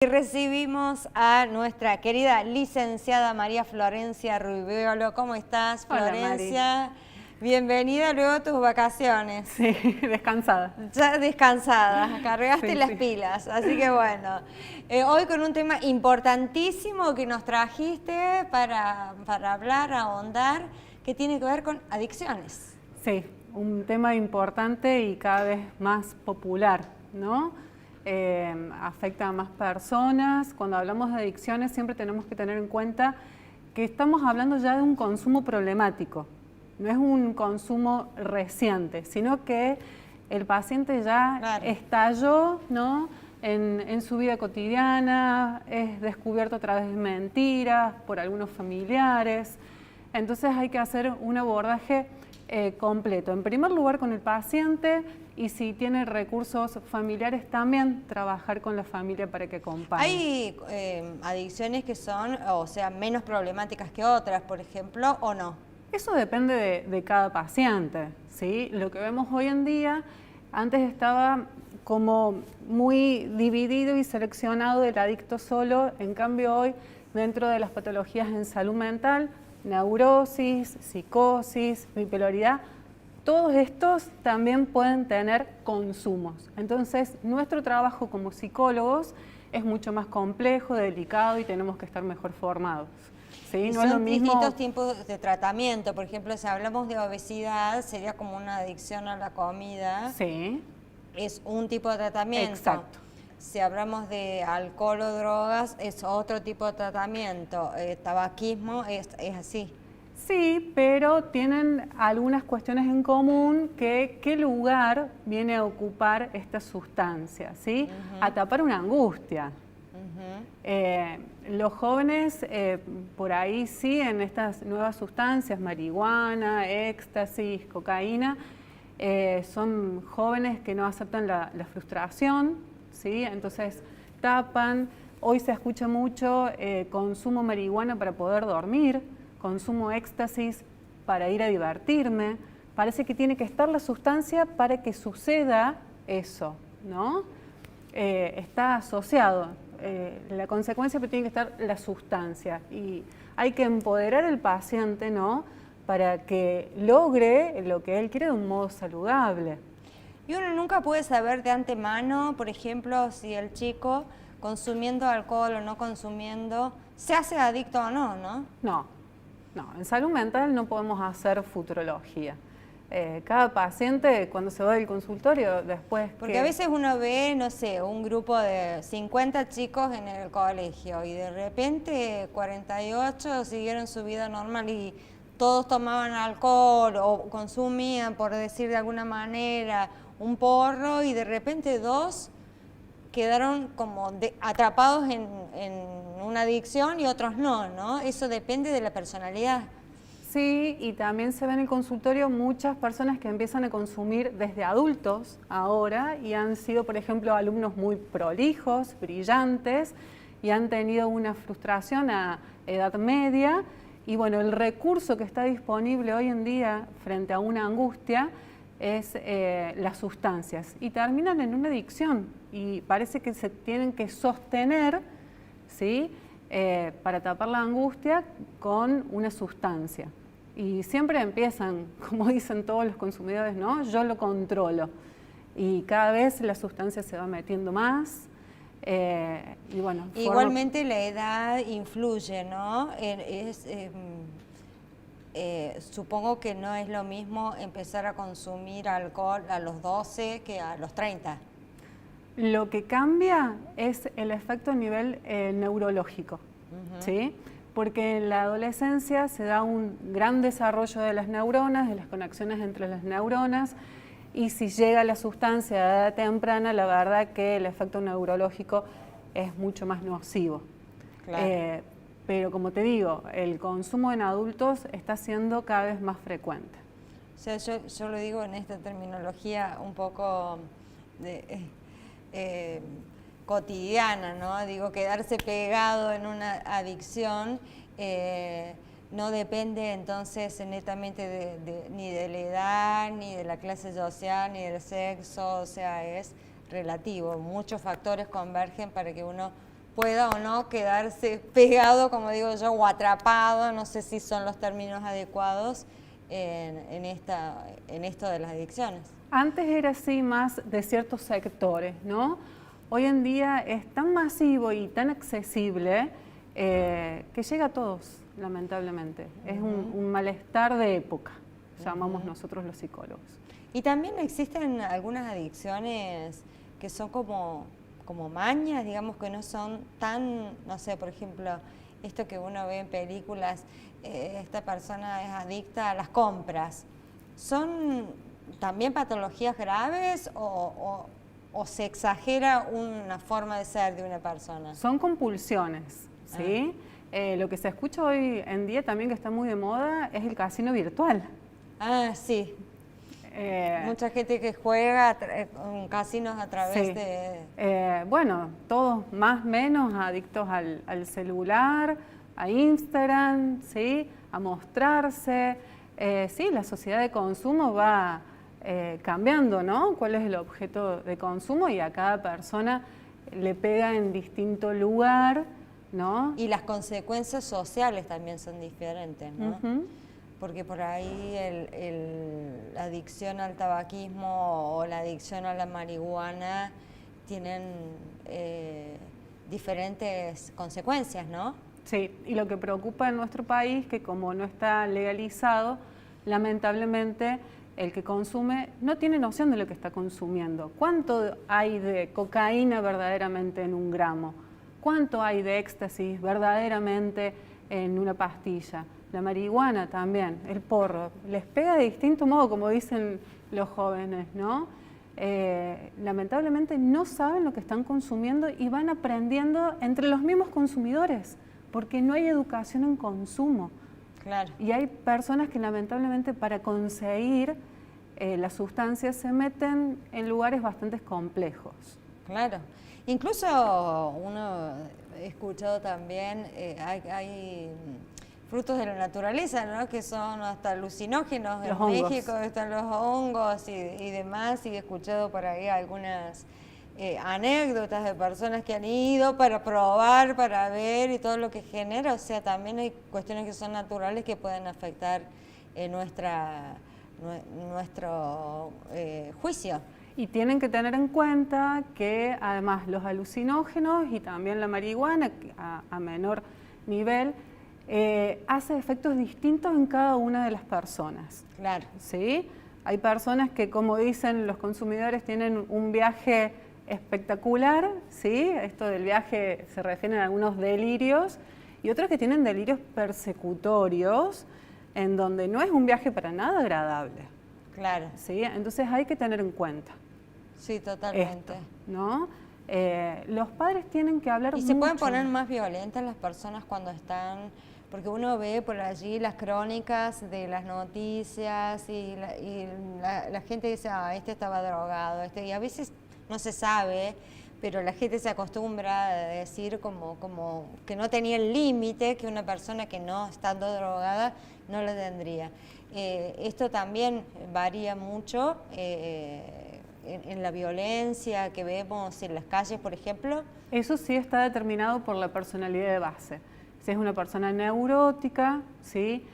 Y recibimos a nuestra querida licenciada María Florencia Rubiolo. ¿Cómo estás, Florencia? Hola, Mari. Bienvenida luego a tus vacaciones. Sí, descansada. Ya descansada, cargaste las Sí. pilas, así que bueno. Hoy con un tema importantísimo que nos trajiste para hablar, ahondar, que tiene que ver con adicciones. Sí, un tema importante y cada vez más popular, ¿no? Afecta a más personas. Cuando hablamos de adicciones siempre tenemos que tener en cuenta que estamos hablando ya de un consumo problemático. No es un consumo reciente, sino que el paciente ya estalló, ¿no?, en su vida cotidiana, es descubierto a través de mentiras por algunos familiares. Entonces hay que hacer un abordaje completo. En primer lugar con el paciente, y si tiene recursos familiares también trabajar con la familia para que acompañe. ¿Hay adicciones que son, o sea, menos problemáticas que otras, por ejemplo, o no? Eso depende de cada paciente, ¿sí? Lo que vemos hoy en día, antes estaba como muy dividido y seleccionado el adicto solo, en cambio hoy dentro de las patologías en salud mental, neurosis, psicosis, bipolaridad, todos estos también pueden tener consumos. Entonces, nuestro trabajo como psicólogos es mucho más complejo, delicado y tenemos que estar mejor formados. ¿Sí? No es lo mismo. Distintos tipos de tratamiento. Por ejemplo, si hablamos de obesidad, sería como una adicción a la comida. Sí. Es un tipo de tratamiento. Exacto. Si hablamos de alcohol o drogas, es otro tipo de tratamiento. Tabaquismo es así. Sí, pero tienen algunas cuestiones en común que qué lugar viene a ocupar esta sustancia, ¿sí? A tapar una angustia. Los jóvenes por ahí sí en estas nuevas sustancias, marihuana, éxtasis, cocaína, son jóvenes que no aceptan la frustración, ¿sí? Entonces tapan. Hoy se escucha mucho consumo marihuana para poder dormir, consumo éxtasis para ir a divertirme. Parece que tiene que estar la sustancia para que suceda eso, ¿no? Está asociado. La consecuencia tiene que estar la sustancia y hay que empoderar al paciente, ¿no?, para que logre lo que él quiere de un modo saludable. Y uno nunca puede saber de antemano, por ejemplo, si el chico consumiendo alcohol o no consumiendo se hace adicto o no, ¿no? No, en salud mental no podemos hacer futurología. Cada paciente cuando se va del consultorio después... Porque a veces uno ve, no sé, un grupo de 50 chicos en el colegio y de repente 48 siguieron su vida normal y todos tomaban alcohol o consumían, por decir de alguna manera, un porro y de repente dos quedaron como atrapados en una adicción y otros no. Eso depende de la personalidad. Sí, y también se ve en el consultorio muchas personas que empiezan a consumir desde adultos ahora y han sido, por ejemplo, alumnos muy prolijos, brillantes y han tenido una frustración a edad media. Y bueno, el recurso que está disponible hoy en día frente a una angustia es las sustancias y terminan en una adicción y parece que se tienen que sostener, ¿sí?, para tapar la angustia con una sustancia. Y siempre empiezan, como dicen todos los consumidores, ¿no?, yo lo controlo. Y cada vez la sustancia se va metiendo más. Y bueno, igualmente la edad influye, ¿no? Supongo que no es lo mismo empezar a consumir alcohol a los 12 que a los 30. Lo que cambia es el efecto a nivel neurológico, ¿sí? Porque en la adolescencia se da un gran desarrollo de las neuronas, de las conexiones entre las neuronas, y si llega la sustancia a edad temprana, la verdad que el efecto neurológico es mucho más nocivo. Claro. Pero como te digo, el consumo en adultos está siendo cada vez más frecuente. O sea, yo lo digo en esta terminología un poco cotidiana, ¿no? Digo, quedarse pegado en una adicción no depende entonces netamente ni de la edad, ni de la clase social, ni del sexo, o sea, es relativo. Muchos factores convergen para que uno pueda o no quedarse pegado, como digo yo, o atrapado, no sé si son los términos adecuados, en esto de las adicciones. Antes era así más de ciertos sectores, ¿no? Hoy en día es tan masivo y tan accesible que llega a todos, lamentablemente. Es un malestar de época, llamamos nosotros los psicólogos. Y también existen algunas adicciones que son como mañas, digamos, que no son tan, no sé, por ejemplo, esto que uno ve en películas, esta persona es adicta a las compras. ¿Son también patologías graves o se exagera una forma de ser de una persona? Son compulsiones, ¿sí? Lo que se escucha hoy en día también que está muy de moda es el casino virtual. Ah, sí. Mucha gente que juega en casinos a través de... bueno, todos más o menos adictos al celular, a Instagram, ¿sí? A mostrarse. Sí, la sociedad de consumo va cambiando, ¿no? ¿Cuál es el objeto de consumo? Y a cada persona le pega en distinto lugar, ¿no? Y las consecuencias sociales también son diferentes, ¿no? Porque por ahí la adicción al tabaquismo o la adicción a la marihuana tienen diferentes consecuencias, ¿no? Sí, y lo que preocupa en nuestro país que como no está legalizado, lamentablemente el que consume no tiene noción de lo que está consumiendo. ¿Cuánto hay de cocaína verdaderamente en un gramo? ¿Cuánto hay de éxtasis verdaderamente en una pastilla? La marihuana también, el porro, les pega de distinto modo, como dicen los jóvenes, ¿no? Lamentablemente no saben lo que están consumiendo y van aprendiendo entre los mismos consumidores, porque no hay educación en consumo. Claro. Y hay personas que lamentablemente para conseguir las sustancias se meten en lugares bastante complejos. Claro. Incluso uno he escuchado también, hay frutos de la naturaleza, ¿no? Que son hasta alucinógenos. En México están los hongos y demás, y he escuchado por ahí algunas anécdotas de personas que han ido para probar, para ver y todo lo que genera. O sea, también hay cuestiones que son naturales que pueden afectar nuestro juicio. Y tienen que tener en cuenta que además los alucinógenos y también la marihuana a menor nivel hace efectos distintos en cada una de las personas. Claro. ¿Sí? Hay personas que, como dicen los consumidores, tienen un viaje espectacular, ¿sí? Esto del viaje se refiere a algunos delirios, y otros que tienen delirios persecutorios, en donde no es un viaje para nada agradable. Claro. ¿Sí? Entonces hay que tener en cuenta. Sí, totalmente. Esto, ¿no? Los padres tienen que hablar mucho. ¿Y se pueden poner más violentas las personas cuando están...? Porque uno ve por allí las crónicas de las noticias y la gente dice, este estaba drogado, y a veces no se sabe, pero la gente se acostumbra a decir como que no tenía el límite que una persona que no estando drogada no lo tendría. Esto también varía mucho en la violencia que vemos en las calles, por ejemplo. Eso sí está determinado por la personalidad de base. Si es una persona neurótica, ¿sí?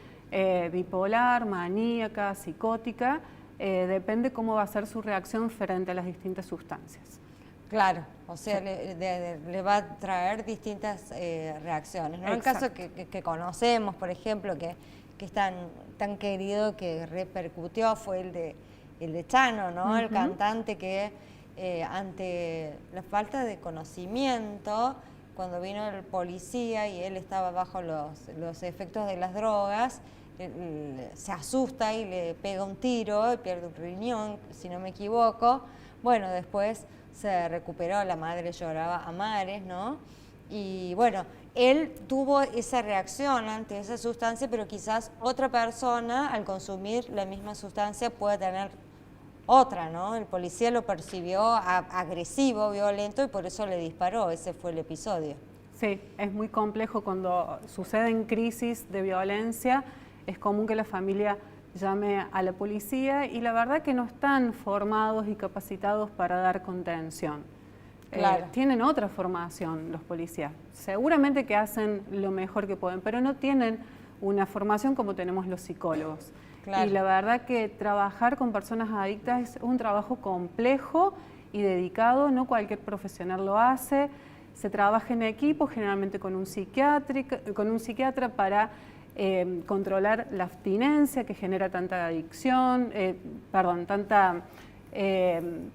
Bipolar, maníaca, psicótica, depende cómo va a ser su reacción frente a las distintas sustancias. Claro, o sea, sí. le va a traer distintas reacciones, ¿no? El caso que conocemos, por ejemplo, que es tan querido que repercutió fue el de Chano, ¿no? El cantante que ante la falta de conocimiento, cuando vino el policía y él estaba bajo los efectos de las drogas, se asusta y le pega un tiro y pierde un riñón, si no me equivoco. Bueno, después se recuperó, la madre lloraba a mares, ¿no? Y bueno, él tuvo esa reacción ante esa sustancia, pero quizás otra persona al consumir la misma sustancia puede tener otra, ¿no? El policía lo percibió agresivo, violento, y por eso le disparó. Ese fue el episodio. Sí, es muy complejo cuando suceden crisis de violencia. Es común que la familia llame a la policía y la verdad que no están formados y capacitados para dar contención. Claro. Tienen otra formación los policías. Seguramente que hacen lo mejor que pueden, pero no tienen una formación como tenemos los psicólogos. Claro. Y la verdad que trabajar con personas adictas es un trabajo complejo y dedicado, no cualquier profesional lo hace. Se trabaja en equipo, generalmente con un psiquiatra para controlar la abstinencia que genera tanta adicción, tanta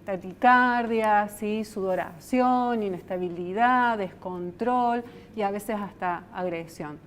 taquicardia, ¿sí? Sudoración, inestabilidad, descontrol y a veces hasta agresión.